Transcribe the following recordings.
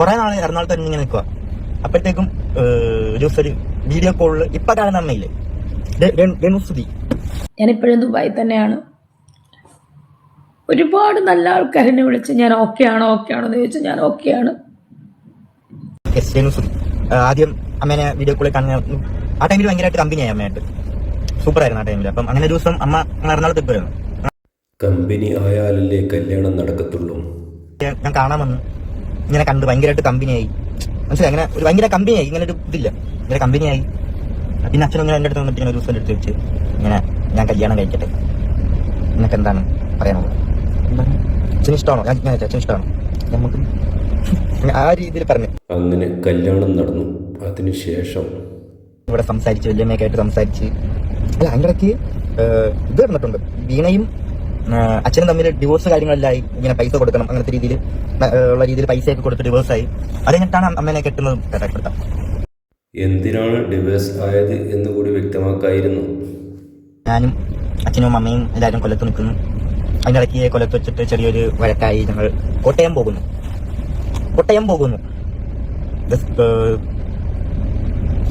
കുറെ നാളെ എറണാകുളത്ത് തന്നെ ഇങ്ങനെ നിൽക്കുക. അപ്പോഴത്തേക്കും ഒരു വീഡിയോ കോളിൽ ഇപ്പൊ കാണുന്ന അമ്മയില്ലേ രേണുസുതി, ഞാനിപ്പോഴും ദുബായി തന്നെയാണ്. ഒരുപാട് നല്ല ആൾക്കാരെന്നെ വിളിച്ച് ഞാൻ ഓക്കെ ആണോ എന്ന് ചോദിച്ചാൽ ഞാൻ ഓക്കെയാണ്. രേണുസുതി ആദ്യം അമ്മേനെ വീഡിയോ കോളിൽ കാണുന്ന ആ ടൈമിൽ ഭയങ്കരമായിട്ട് കമ്പനിയായി അമ്മയായിട്ട്. സൂപ്പർ ആയിരുന്നു ആ ടൈമിൽ. അപ്പം അങ്ങനെ ഒരു ദിവസം അമ്മ എറണാകുളത്ത് എത്തുമായിരുന്നു. കമ്പനി ആയാലല്ലേ കല്യാണം നടക്കത്തുള്ളൂ. ഞാൻ കാണാൻ വന്നു, ഇങ്ങനെ കണ്ട് ഭയങ്കരമായിട്ട് കമ്പനിയായി. മനസ്സിലായി, അങ്ങനെ ഒരു ഭയങ്കര കമ്പനിയായി. ഇങ്ങനെ ഒരു ഇതില്ല, ഇങ്ങനെ കമ്പനിയായി. പിന്നെ അച്ഛനും ഇങ്ങനെ എൻ്റെ അടുത്ത് വന്നിട്ട് ഇങ്ങനെ ഒരു ദിവസം എടുത്ത് വെച്ച് ഇങ്ങനെ ഞാൻ കല്യാണം കഴിക്കട്ടെ, നിനക്ക് എന്താണ് പറയാനുള്ളത്, അച്ഛന് ഇഷ്ടമാണോ, ഞാൻ അച്ഛന് ഇഷ്ടമാണോ, നമുക്ക് ആ രീതിയിൽ പറഞ്ഞു. അങ്ങനെ കല്യാണം നടന്നു. അതിനുശേഷം ഇവിടെ സംസാരിച്ച് വല്യമ്മയൊക്കെ ആയിട്ട് സംസാരിച്ച് അല്ല അതിൻ്റെ ഇടയ്ക്ക് ഇത് നടന്നിട്ടുണ്ട്. വീണയും അച്ഛനും തമ്മിൽ ഡിവോഴ്സ് കാര്യങ്ങളെല്ലായി. ഇങ്ങനെ പൈസ കൊടുക്കണം അങ്ങനത്തെ രീതിയിൽ ഉള്ള രീതിയിൽ പൈസയൊക്കെ കൊടുത്ത് ഡിവോഴ്സായി. അത് കഴിഞ്ഞിട്ടാണ് അമ്മേനെ കെട്ടുന്നത്. കേട്ടാ എന്തിനാണ് ഡിവോഴ്സ് ആയത് എന്ന് കൂടി വ്യക്തമാക്കായിരുന്നു. ഞാനും അച്ഛനും അമ്മയും എല്ലാവരും കൊല്ലത്ത് നിൽക്കുന്നു. അതിൻ്റെ ഇടയ്ക്ക് കൊല്ലത്ത് വെച്ചിട്ട് ചെറിയൊരു വഴക്കായി. ഞങ്ങൾ കോട്ടയം പോകുന്നു.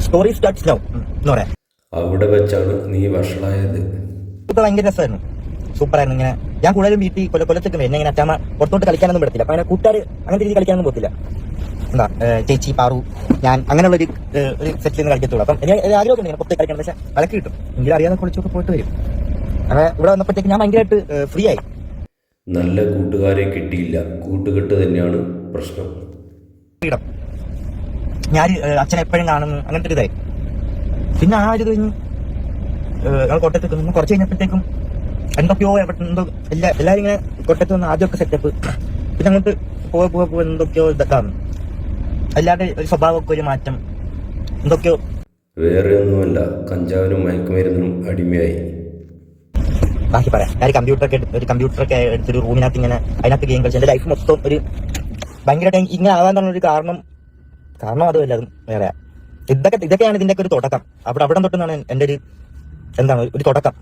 സ്റ്റോറി സ്റ്റാർട്ട്സ് നൗ എന്ന് പറയാം. അവിടെ വെച്ചാണ് നീ വഷളായത്. ഇപ്പൊ ഭയങ്കര രസമായിരുന്നു, സൂപ്പറായിരുന്നു. ഇങ്ങനെ ഞാൻ കൂടുതലും വീട്ടിൽ കൊല്ലത്തേക്ക് എന്നെ ഇങ്ങനെ അച്ഛമ്മ പുറത്തോട്ട് കളിക്കാനൊന്നും പറ്റത്തില്ല. അപ്പൊ അങ്ങനെ കൂട്ടുകാർ അങ്ങനത്തെ രീതിയിൽ കളിക്കാനൊന്നും പോകത്തില്ല. എന്താ ചേച്ചി പാറു ഞാൻ അങ്ങനെയുള്ള ഒരു സെറ്റിൽ നിന്ന് കളിക്കത്തുള്ളൂ. അപ്പം എനിക്ക് ആഗ്രഹമൊക്കെ ഉണ്ട് പുറത്തേക്ക് കളിക്കണം, പക്ഷെ വഴക്ക് കിട്ടും. എങ്കിലും അറിയാതെ കുളിച്ചൊക്കെ പോയിട്ട് വരും. അങ്ങനെ ഇവിടെ വന്നപ്പോഴത്തേക്ക് ഞാൻ ഭയങ്കരമായിട്ട് ഫ്രീ ആയി. നല്ല കൂട്ടുകാരെ കിട്ടിയില്ല, കൂട്ടുകെട്ട് തന്നെയാണ് പ്രശ്നം. ഫ്രീഡം. ഞാൻ അച്ഛനെ എപ്പോഴും കാണുന്നു, അങ്ങനത്തെ ഒരു ഇതായി. പിന്നെ ആ ഒരു കഴിഞ്ഞ് ഞങ്ങൾ കോട്ടയത്ത് നിന്നു. കുറച്ച് കഴിഞ്ഞപ്പോഴത്തേക്കും എന്തൊക്കെയോ എന്തോ എല്ലാവരും ഇങ്ങനെ കോട്ടയത്ത് വന്ന് ആദ്യമൊക്കെ സെറ്റപ്പ്, പിന്നെ അങ്ങോട്ട് പോവാ എന്തൊക്കെയോ ഇതൊക്കെ അല്ലാതെ ഒരു സ്വഭാവമൊക്കെ ഒരു മാറ്റം എന്തൊക്കെയോ. വേറെ ഒന്നുമല്ല, കഞ്ചാവിനും മയക്കുമരുന്നിനും അടിമയായി. ബാക്കി പറയാം. ഞാൻ കമ്പ്യൂട്ടറൊക്കെ എടുത്തൊരു റൂമിനകത്ത് ഇങ്ങനെ അതിനകത്ത് ഗെയിം കളിച്ചു. എൻ്റെ ലൈഫ് മൊത്തം ഒരു ഭയങ്കരമായിട്ട് ഇങ്ങനെ ആവാൻ പറഞ്ഞൊരു കാരണം അതുമല്ല, അതും വേറെ. ഇതൊക്കെയാണ് ഇതിൻ്റെയൊക്കെ ഒരു തുടക്കം. അവിടെ തൊട്ടുന്നാണ് എൻ്റെ ഒരു തുടക്കം.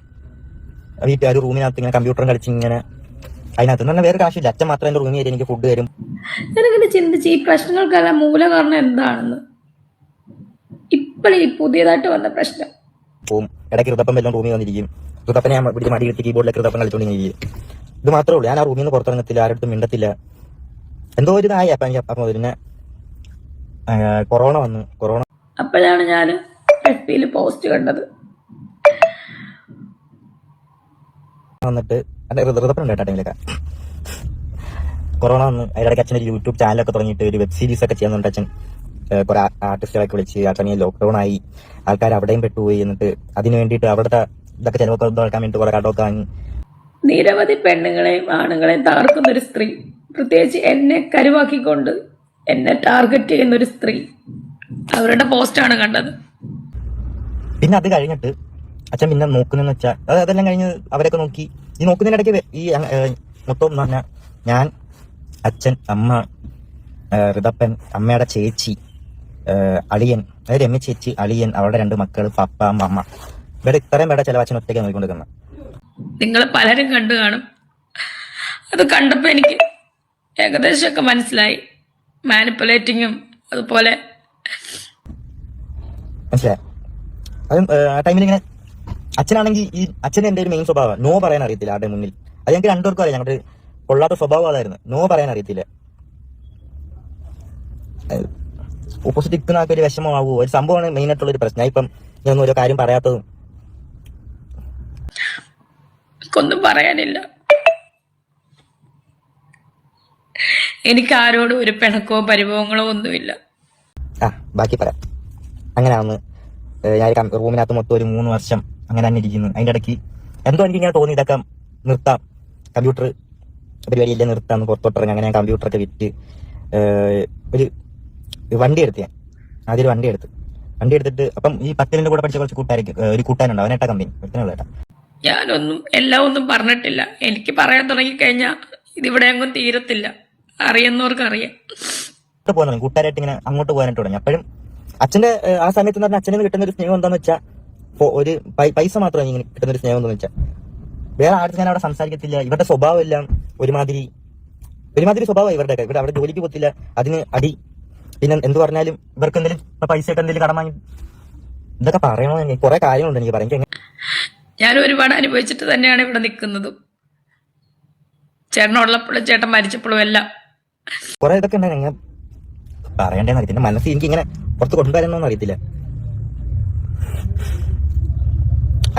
വീട്ടിൽ ഒരു റൂമിനകത്ത് ഇങ്ങനെ കമ്പ്യൂട്ടറും കളിച്ച് ഇങ്ങനെ അതിനകത്ത് തന്നെ വേറെ കാശില്ല. അച്ഛൻ മാത്രം എൻ്റെ റൂമിൽ കയറി എനിക്ക് ഫുഡ് തരും. ഞാനിങ്ങനെ ചിന്തിച്ച് ഈ പ്രശ്നങ്ങൾക്കെല്ലാം മൂല കാരണം എന്താണെന്ന്. ഇപ്പോഴീ പുതിയതായിട്ട് വന്ന പ്രശ്നം പോവും. ഇടയ്ക്ക് ഋതപ്പം വല്ലതും റൂമിൽ വന്നിരിക്കും. ഋതപ്പനെ ഞാൻ പിടിച്ച് മടി എടുത്ത് കീബോർഡിലേക്ക് ഋതപ്പം കളിച്ചുകൊണ്ടിരിക്കും. ഇത് മാത്രമേ ഉള്ളൂ. ഞാൻ ആ റൂമിൽ നിന്ന് പുറത്തിറങ്ങത്തില്ല, ആരുടെ മിണ്ടത്തില്ല. എന്തോ ഒരു ഇതായി. അപ്പം എനിക്ക് അപ്പം പിന്നെ കൊറോണ വന്നു. അപ്പോഴാണ് ഞാൻ FB-യിൽ പോസ്റ്റ് കണ്ടത്. വന്നിട്ട് ഋതപ്പനുണ്ട് കേട്ടോ ടൈമിലൊക്കെ. കൊറോണ വന്ന് അതിനിടയ്ക്ക് അച്ഛൻ ഒരു യൂട്യൂബ് ചാനലൊക്കെ തുടങ്ങിയിട്ട് ഒരു വെബ് സീരീസ് ഒക്കെ ചെയ്യുന്നുണ്ട്. അച്ഛൻ കുറെ ആർട്ടിസ്റ്റുകളൊക്കെ വിളിച്ച് അച്ഛനെ ലോക്ക്ഡൌൺ ആയി, ആൾക്കാർ അവിടെയും പെട്ടുപോയി. എന്നിട്ട് അതിന് വേണ്ടിയിട്ട് അവിടുത്തെ ഇതൊക്കെ ചിലവൊക്കെ നടക്കാൻ വേണ്ടി കുറെ കടമൊക്കെ വാങ്ങി. നിരവധി പെണ്ണുങ്ങളെയും ആണുങ്ങളെയും തകർക്കുന്ന ഒരു സ്ത്രീ, പ്രത്യേകിച്ച് എന്നെ കരുവാക്കിക്കൊണ്ട് എന്നെ ടാർഗറ്റ് ചെയ്യുന്ന ഒരു സ്ത്രീ, അവരുടെ പോസ്റ്റാണ് കണ്ടത്. പിന്നെ അത് കഴിഞ്ഞിട്ട് അച്ഛൻ പിന്നെ നോക്കുന്നതെന്ന് വെച്ചാൽ അതെല്ലാം കഴിഞ്ഞ് അവരൊക്കെ നോക്കി. ഈ നോക്കുന്നതിനിടയ്ക്ക് ഈ മൊത്തം എന്ന് പറഞ്ഞാൽ ഞാൻ, അച്ഛൻ, അമ്മ, ഋതപ്പൻ, അമ്മയുടെ ചേച്ചി, അളിയൻ, അതായത് രമ്യ ചേച്ചി, അളിയൻ, അവരുടെ 2 മക്കൾ, പപ്പ, അമ്മ, ഇവിടെ ഇത്രയും പേരുടെ ചില അച്ഛൻ ഒറ്റയ്ക്ക് നോക്കിക്കൊണ്ടിരിക്കുന്നത്. നിങ്ങൾ പലരും കണ്ടു കാണും. അത് കണ്ടപ്പോൾ എനിക്ക് ഏകദേശമൊക്കെ മനസ്സിലായി. മാനിപ്പുലേറ്റിങ്ങും അതുപോലെ മനസ്സിലായി. അതും ആ ടൈമിൽ ഇങ്ങനെ അച്ഛനാണെങ്കിൽ ഈ അച്ഛന് എൻ്റെ ഒരു മെയിൻ സ്വഭാവം നോ പറയാൻ അറിയത്തില്ല ആരുടെ മുന്നിൽ. അത് ഞങ്ങൾക്ക് 2 പേർക്കും അറിയാം. ഞങ്ങളുടെ കൊള്ളാത്ത സ്വഭാവം അതായിരുന്നു, നോ പറയാൻ അറിയത്തില്ല. ഓപ്പോസിറ്റ് നിൽക്കുന്ന ആൾക്ക് ഒരു വിഷമമാവുമോ ഒരു സംഭവമാണ് മെയിൻ ആയിട്ടുള്ള ഒരു പ്രശ്നം. ഇപ്പം ഞാനൊന്നും ഓരോ കാര്യം പറയാത്തതും. ഒന്നും പറയാനില്ല. എനിക്ക് ആരോടും ഒരു പിണക്കോ പരിഭവങ്ങളോ ഒന്നുമില്ല. ബാക്കി പറയാം. അങ്ങനെ അന്ന് ഞാൻ റൂമിനകത്ത് മൊത്തം ഒരു 3 വർഷം അങ്ങനെ തന്നെ ഇരിക്കുന്നു. അതിൻ്റെ ഇടയ്ക്ക് എന്തോ എനിക്കിങ്ങനെ തോന്നി ഇതൊക്കെ നിർത്താം, കമ്പ്യൂട്ടർ പരിപാടിയില്ലേ നിർത്താം, പുറത്തോട്ടിറങ്ങി. അങ്ങനെ ഞാൻ കമ്പ്യൂട്ടറൊക്കെ വിറ്റ് ഒരു വണ്ടി എടുത്ത്. ഞാൻ ആദ്യം ഒരു വണ്ടി എടുത്തിട്ട് അപ്പം ഈ 10 കൂടെ പഠിച്ച കുറച്ച് ഒരു കൂട്ടാനുണ്ട്, അവനേട്ടാ കമ്പനി ഒരുത്തനുള്ളേട്ടാ. എല്ലാം ഒന്നും പറഞ്ഞിട്ടില്ല. എനിക്ക് പറയാൻ തുടങ്ങിക്കഴിഞ്ഞാൽ ഇതിവിടെ അങ്ങും തീരത്തില്ല. അറിയുന്നവർക്ക് അറിയാം. പോകുന്നു കൂട്ടുകാരായിട്ട് ഇങ്ങനെ അങ്ങോട്ട് പോകാനായിട്ട് തുടങ്ങി. അപ്പോഴും അച്ഛന്റെ ആ സമയത്ത് പറഞ്ഞാൽ അച്ഛനെ കിട്ടുന്ന ഒരു സ്നേഹം എന്താണെന്ന് വെച്ചാൽ ഒരു പൈസ മാത്രമാണ് ഇങ്ങനെ കിട്ടുന്ന ഒരു സ്നേഹം എന്താണെന്ന് വെച്ചാൽ. വേറെ ആരും ഞാൻ അവിടെ സംസാരിക്കത്തില്ല. ഇവരുടെ സ്വഭാവം എല്ലാം ഒരുമാതിരി സ്വഭാവം ഇവരുടെ അവിടെ ജോലിക്ക് പോകത്തില്ല, അതിന് അടി പിന്നെ എന്ത് പറഞ്ഞാലും ഇവർക്ക് എന്തെങ്കിലും പൈസ ഒക്കെ എന്തെങ്കിലും കടം വാങ്ങി ഇതൊക്കെ പറയണോ? കുറെ കാര്യങ്ങളുണ്ട് എനിക്ക് പറയാൻ. ഞാൻ ഒരുപാട് അനുഭവിച്ചിട്ട് തന്നെയാണ് ഇവിടെ നിൽക്കുന്നതും, ചേട്ടനുള്ളപ്പോഴും ചേട്ടൻ മരിച്ചപ്പോഴും എല്ലാം. കുറെ ഇതൊക്കെ ഉണ്ട്, ഞാൻ പറയണ്ടേന്ന് അറിയത്തില്ല. മനസ്സിൽ എനിക്ക് ഇങ്ങനെ പുറത്ത് കൊണ്ടുവരുന്നൊന്നും അറിയത്തില്ല.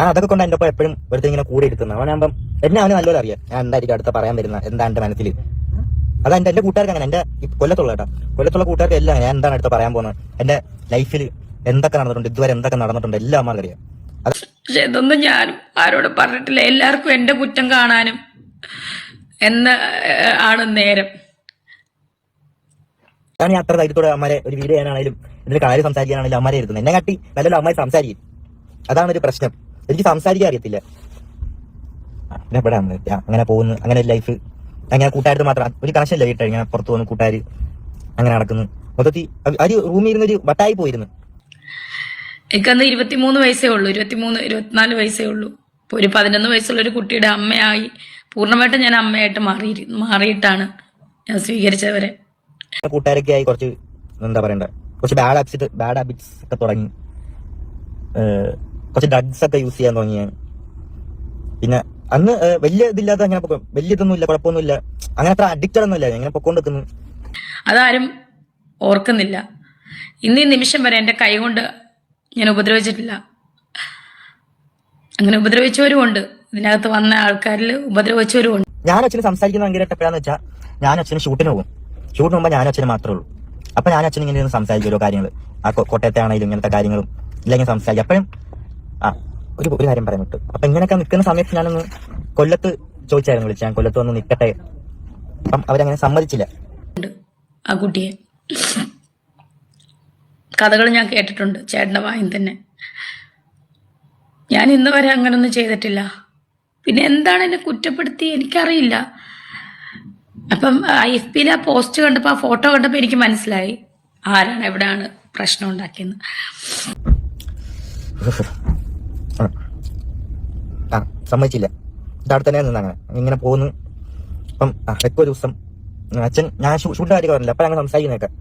അതൊക്കെ കൊണ്ട് എന്റെ ഒപ്പം എപ്പോഴും ഒരുത്തർ ഇങ്ങനെ കൂടെ എടുക്കുന്നത് അവനാകുമ്പം എന്നെ അവന് നല്ലപോലെ അറിയാം ഞാൻ എന്തായിരിക്കും അടുത്ത പറയാൻ വരുന്ന എന്താ എന്റെ മനസ്സിൽ. അതാ എന്റെ കൂട്ടുകാർക്ക് അങ്ങനെ, എന്റെ കൊല്ലത്തുള്ള കേട്ടോ, കൊല്ലത്തുള്ള കൂട്ടുകാർക്ക് എല്ലാം ഞാൻ എന്താണ് അടുത്ത് പറയാൻ പോകുന്നത്, എന്റെ ലൈഫിൽ എന്തൊക്കെ നടന്നിട്ടുണ്ട്, ഇതുവരെ എന്തൊക്കെ നടന്നിട്ടുണ്ട് എല്ലാം അമ്മമാർക്ക് അറിയാം. പക്ഷെ ഇതൊന്നും ഞാനും ആരോടും പറഞ്ഞിട്ടില്ല. എല്ലാവർക്കും എന്റെ കുറ്റം കാണാനും എന്ന് ആണ് നേരം. ഞാൻ അത്ര ധൈര്യത്തോടെ അമ്മമാരെ ഒരു വീഡിയോ ചെയ്യാനാണെങ്കിലും ഇതിന്റെ കാര്യം സംസാരിക്കാനാണെങ്കിലും അമ്മമാരെ ഇരുത്തുന്നത്. എന്നെ കാട്ടി നല്ലൊരു അമ്മയെ സംസാരിക്കും. അതാണ് ഒരു പ്രശ്നം, എനിക്ക് സംസാരിക്കാൻ അറിയത്തില്ല. അങ്ങനെ പോകുന്നു, അങ്ങനെ ലൈഫ് അങ്ങനെ കൂട്ടുകാർക്ക് മാത്രം ഒരു കണക്ഷൻ ഇല്ല. വീട്ടിൽ ഇങ്ങനെ പുറത്തു പോകുന്നു, കൂട്ടുകാർ അങ്ങനെ നടക്കുന്നു. മൊത്തത്തിൽ ഒരു റൂമിൽ ഇരുന്നൊരു വട്ടായി പോയിരുന്നു. എനിക്കന്ന് 23 വയസ്സേ ഉള്ളൂ, 24 വയസ്സേ ഉള്ളൂ. ഇപ്പൊ ഒരു 11 വയസ്സുള്ള ഒരു കുട്ടിയുടെ അമ്മയായി പൂർണ്ണമായിട്ടും ഞാൻ അമ്മയായിട്ട് മാറിയിട്ടാണ് ഞാൻ സ്വീകരിച്ചവരെ. കൂട്ടുകാരൊക്കെ ആയി കുറച്ച് എന്താ പറയണ്ട, കുറച്ച് ബാഡ് ഹാബിറ്റ്സ് ഒക്കെ തുടങ്ങി, കുറച്ച് ഡ്രഗ്സ് ഒക്കെ യൂസ് ചെയ്യാൻ തുടങ്ങി ഞാൻ. പിന്നെ അന്ന് വലിയ ഇതില്ലാതെ അങ്ങനെ വലിയ ഇതൊന്നും ഇല്ല, കുഴപ്പമൊന്നുമില്ല, അങ്ങനെ അത്ര അഡിക്റ്റഡ് ഒന്നും ഇല്ല, ഇങ്ങനെ പൊക്കോണ്ട് വെക്കുന്നു. അതാരും ഓർക്കുന്നില്ല. ഇന്നീ നിമിഷം വരെ എൻ്റെ കൈ കൊണ്ട് ഞാൻ ഉപദ്രവിച്ചിട്ടില്ല. അങ്ങനെ ഉപദ്രവിച്ചവരും ഉണ്ട്, ഇതിനകത്ത് വന്ന ആൾക്കാരിൽ ഉപദ്രവിച്ചവരും ഉണ്ട്. ഞാൻ അച്ഛന് സംസാരിക്കുന്ന ഭയങ്കരമായിട്ട് എപ്പോഴാന്ന് വെച്ചാൽ ഞാൻ അച്ഛന് ഷൂട്ടിന് പോകും. ഷൂട്ടിന് പോകുമ്പോൾ ഞാൻ അച്ഛന് മാത്രമേ ഉള്ളൂ. അപ്പൊ ഞാൻ അച്ഛൻ ഇങ്ങനെ സംസാരിക്കും ഓരോ കാര്യങ്ങൾ, ആ കോട്ടയത്തെ ആണെങ്കിലും ഇങ്ങനത്തെ കാര്യങ്ങളും ഇല്ലെങ്കിൽ സംസാരിക്കും. അപ്പോഴും ഒരു കാര്യം പറയാൻ വിട്ടു. അപ്പൊ ഇങ്ങനെയൊക്കെ നിൽക്കുന്ന സമയത്ത് ഞാനൊന്ന് കൊല്ലത്ത് ചോദിച്ചായിരുന്നു, വിളിച്ചു ഞാൻ കൊല്ലത്ത് വന്ന് നിൽക്കട്ടെ. അപ്പം അവരങ്ങനെ സമ്മതിച്ചില്ല. ആ കുട്ടിയെ കഥകൾ ഞാൻ കേട്ടിട്ടുണ്ട് ചേട്ടൻ്റെ വായും തന്നെ. ഞാൻ ഇന്ന് വരെ അങ്ങനൊന്നും ചെയ്തിട്ടില്ല. പിന്നെ എന്താണ് എന്നെ കുറ്റപ്പെടുത്തി എനിക്കറിയില്ല. അപ്പം FBയിൽ ആ പോസ്റ്റ് കണ്ടപ്പോൾ, ആ ഫോട്ടോ കണ്ടപ്പോൾ എനിക്ക് മനസ്സിലായി ആരാണ് എവിടെയാണ് പ്രശ്നം ഉണ്ടാക്കിയെന്ന്. സമ്മതിച്ചില്ല. ഇതവിടെ തന്നെ നിന്നാണ് ഇങ്ങനെ പോകുന്നു. അപ്പം ഒരു ദിവസം അച്ഛൻ, ഞാൻ ഷൂട്ട് കാര്യം പറഞ്ഞില്ല, അപ്പം ഞങ്ങൾ സംസാരിക്കുന്നേക്കാം.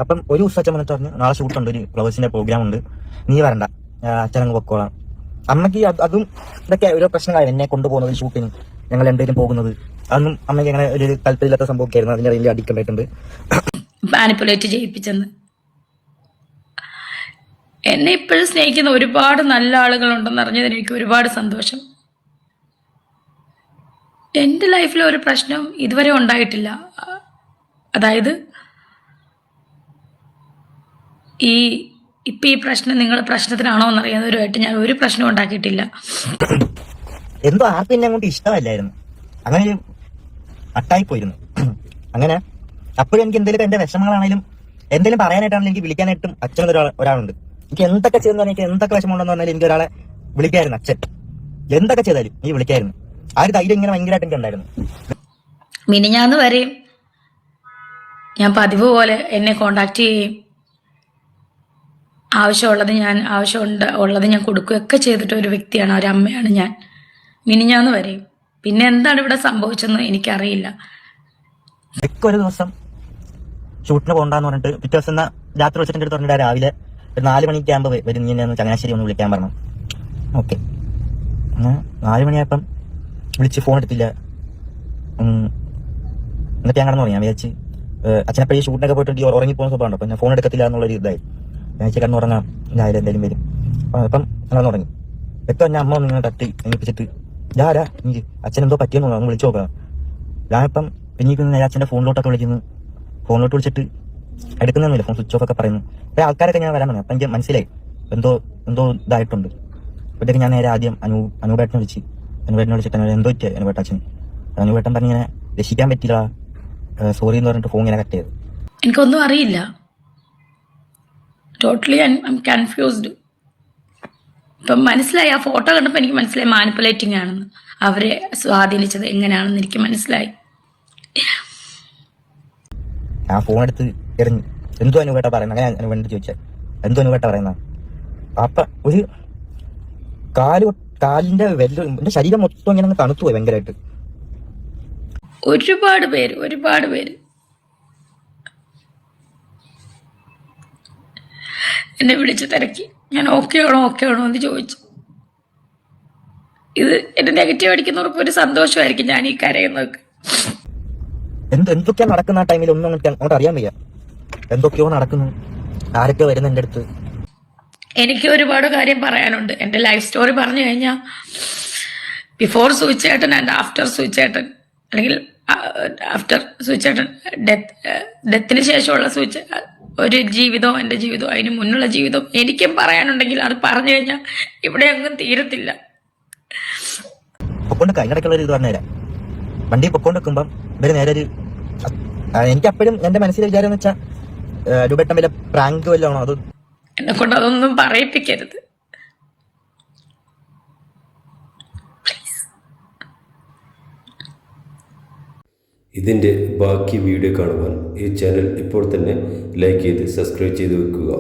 അപ്പം ഒരു ദിവസം അച്ഛൻ വന്നിട്ട് പറഞ്ഞു, നാളെ ഷൂട്ടുണ്ട്, ഒരു ഫ്ലവേഴ്സിന്റെ പ്രോഗ്രാം ഉണ്ട്, നീ വരണ്ട, അച്ഛൻ അങ്ങ് പൊക്കോളാം. അമ്മയ്ക്ക് അതും ഇതൊക്കെ ഓരോ പ്രശ്നങ്ങളായിരുന്നു, എന്നെ കൊണ്ടുപോകുന്നത് ഷൂട്ടിന്, ഞങ്ങൾ രണ്ടുപേരും പോകുന്നത്. അതൊന്നും അമ്മയ്ക്ക് അങ്ങനെ ഒരു താല്പര്യമില്ലാത്ത സംഭവമൊക്കെയായിരുന്നു. അതിന്റെ വലിയ അടിക്കണ്ടായിട്ടുണ്ട്. മാനിപ്പുലേറ്റ് ചെയ്യിപ്പിച്ചെന്ന്. എന്നെ ഇപ്പോഴും സ്നേഹിക്കുന്ന ഒരുപാട് നല്ല ആളുകളുണ്ടെന്ന് അറിഞ്ഞതിന് എനിക്ക് ഒരുപാട് സന്തോഷം. എൻ്റെ ലൈഫിൽ ഒരു പ്രശ്നം ഇതുവരെ ഉണ്ടായിട്ടില്ല. അതായത് ഇപ്പൊ ഈ പ്രശ്നം നിങ്ങൾ പ്രശ്നത്തിനാണോ എന്നറിയാവുന്നവരുമായിട്ട് ഞാൻ ഒരു പ്രശ്നം ഉണ്ടാക്കിയിട്ടില്ല. എന്തോ ആർക്കും എന്നെ അങ്ങോട്ട് ഇഷ്ടമല്ലായിരുന്നു, അങ്ങനെ ഒരു അട്ടായി പോയിരുന്നു. അങ്ങനെ അപ്പോഴും എനിക്ക് എന്തെങ്കിലും എന്റെ വിഷമങ്ങളാണെങ്കിലും എന്തെങ്കിലും പറയാനായിട്ടാണെങ്കിലും എനിക്ക് വിളിക്കാനായിട്ടും അച്ഛനൊരു ഒരാളുണ്ട്. എനിക്ക് എന്തൊക്കെ ചെയ്തെന്ന് പറഞ്ഞാൽ, എനിക്ക് എന്തൊക്കെ വിഷമമുണ്ടെന്ന് പറഞ്ഞാലും എനിക്ക് ഒരാളെ വിളിക്കായിരുന്നു. അച്ഛൻ എന്തൊക്കെ ചെയ്താലും ഈ വിളിക്കായിരുന്നു. ആ ഒരു ധൈര്യം ഇങ്ങനെ ഭയങ്കരമായിട്ട് എനിക്ക് ഉണ്ടായിരുന്നു. മിനിഞ്ഞാന്ന് വരെയും ഞാൻ പതിവ് പോലെ എന്നെ കോണ്ടാക്ട് ചെയ്യുകയും ആവശ്യമുള്ളത് ഞാൻ കൊടുക്കുകയൊക്കെ ചെയ്തിട്ട് ഒരു വ്യക്തിയാണ്, ഒരു അമ്മയാണ് ഞാൻ മിനിഞ്ഞാന്ന് വരെയും. പിന്നെ എന്താണ് ഇവിടെ സംഭവിച്ചെന്ന് എനിക്കറിയില്ല. ഒരു ദിവസം ഷൂട്ടിന് പോകണ്ടെന്ന് പറഞ്ഞിട്ട് പിറ്റേ ദിവസം രാത്രി വെച്ചിട്ട് എടുത്ത് പറഞ്ഞിട്ട് രാവിലെ ഒരു 4 മണിക്ക് ആകുമ്പോൾ വരും, നീ എന്നെ ചങ്ങനാശ്ശേരി ഒന്ന് വിളിക്കാൻ പറഞ്ഞു. ഓക്കെ, 4 മണിയായപ്പം വിളിച്ച് ഫോൺ എടുത്തില്ല. എന്നിട്ട് ഞാൻ കിടന്നു പറഞ്ഞു. ഞാൻ വിചാരിച്ച് അച്ഛനെപ്പോഴും ഈ ഷൂട്ടിനൊക്കെ പോയിട്ട് ഉറങ്ങിപ്പോകുന്ന സ്വഭാവമുണ്ട്. അപ്പം ഞാൻ ഫോൺ എടുക്കത്തില്ല എന്നുള്ളൊരു ഇതായി. ഞാൻ കിടന്ന് ഉറങ്ങാം, രാവിലെ എന്തായാലും വരും. അപ്പം അങ്ങനെ തുടങ്ങി. എപ്പോൾ എന്നെ അമ്മ ഒന്ന് തട്ടി എണിപ്പിച്ചിട്ട് ഞാരാ എനിക്ക് അച്ഛനെന്തോ പറ്റിയെന്ന് തോന്നുന്നു, ഒന്ന് വിളിച്ചു നോക്കാം. ഞാനിപ്പം പിന്നെ അച്ഛൻ്റെ ഫോണിലോട്ടൊക്കെ വിളിക്കുന്നു. ഫോണിലോട്ട് വിളിച്ചിട്ട് എടുക്കുന്നൊന്നുമില്ല, ഫോൺ സ്വിച്ച് ഓഫ് ഒക്കെ പറയുന്നു. അപ്പം ആൾക്കാരൊക്കെ ഞാൻ വരാൻ പറഞ്ഞു. അപ്പം എനിക്ക് മനസ്സിലായി എന്തോ ഇതായിട്ടുണ്ട്. അപ്പോഴത്തേക്ക് ഞാൻ നേരെ ആദ്യം അനൂപേട്ടനെ വിളിച്ചിട്ട് എന്തോ പറ്റിയ അനുപേട്ട അച്ഛൻ. അനുപേട്ടൻ പറഞ്ഞിങ്ങനെ രക്ഷിക്കാൻ പറ്റില്ല, സോറി എന്ന് പറഞ്ഞിട്ട് ഫോൺ ഇങ്ങനെ കട്ട് ചെയ്തു. എനിക്കൊന്നും അറിയില്ല, ടോട്ടലി ഐ എം കൺഫ്യൂസ്ഡ്. ഇപ്പം മനസ്സിലായി, ആ ഫോട്ടോ കണ്ടപ്പോൾ എനിക്ക് മനസ്സിലായി മാനിപ്പുലേറ്റിംഗ് ആണെന്ന്. അവരെ സ്വാധീനിച്ചത് എങ്ങനെയാണെന്ന് എനിക്ക് മനസ്സിലായി. ആ ഫോൺ എടുത്ത് എറിഞ്ഞു. എന്തോ അനുപേട്ട പറയുന്നത്, അങ്ങനെ അനുപേട്ട ചോദിച്ചാൽ എന്തോ അനുപേട്ട പറയുന്ന. അപ്പൊ ഒരു കാലിന്റെ എന്റെ ശരീരം മൊത്തം ഇങ്ങനെ തണുത്തു പോയി ഭയങ്കരമായിട്ട്. ഒരുപാട് പേര് എന്നെ വിളിച്ച് തിരക്കി. ഞാൻ ഓക്കെ ആണോ എന്ന് ചോദിച്ചു. ഇത് എന്റെ നെഗറ്റീവ് അടിക്കുന്നവർക്ക് ഒരു സന്തോഷമായിരിക്കും ഞാൻ ഈ കരയുന്നതൊക്കെ. എന്തൊക്കെയാ നടക്കുന്ന ആ ടൈമിൽ ഒന്നും അങ്ങോട്ട് അറിയാൻ വയ്യ. എന്തൊക്കെയോ നടക്കുന്നു, ആരൊക്കെ വരുന്ന എൻ്റെ അടുത്ത്. എനിക്ക് ഒരുപാട് കാര്യം പറയാനുണ്ട്. എൻ്റെ ലൈഫ് സ്റ്റോറി പറഞ്ഞു കഴിഞ്ഞാൽ before suicide and after suicide, അല്ലെങ്കിൽ ആഫ്റ്റർ സൂയിസൈഡ്, ഡെത്തിന് ശേഷമുള്ള ഒരു ജീവിതവും എൻ്റെ ജീവിതവും അതിന് മുന്നുള്ള ജീവിതവും എനിക്കും പറയാനുണ്ടെങ്കിൽ അത് പറഞ്ഞു കഴിഞ്ഞാൽ ഇവിടെ ഒന്നും തീരത്തില്ല. പൊക്കോണ്ട് കഴിഞ്ഞിടയ്ക്കുള്ള ഒരു ഇത് പറഞ്ഞുതരാം. വണ്ടി പൊക്കോണ്ട് വെക്കുമ്പം ഇവര് നേരെ ഒരു, എനിക്ക് അപ്പോഴും എൻ്റെ മനസ്സിലെ വിചാരം എന്ന് വെച്ചാൽ രൂപേട്ടൻ വല്ല പ്രാങ്ക് വല്ലതാണോ, അത് എന്നെ കൊണ്ട് അതൊന്നും പറയിപ്പിക്കരുത്. ഇതിൻ്റെ ബാക്കി വീഡിയോ കാണുവാൻ ഈ ചാനൽ ഇപ്പോൾ തന്നെ ലൈക്ക് ചെയ്ത് സബ്സ്ക്രൈബ് ചെയ്ത് വെക്കുക.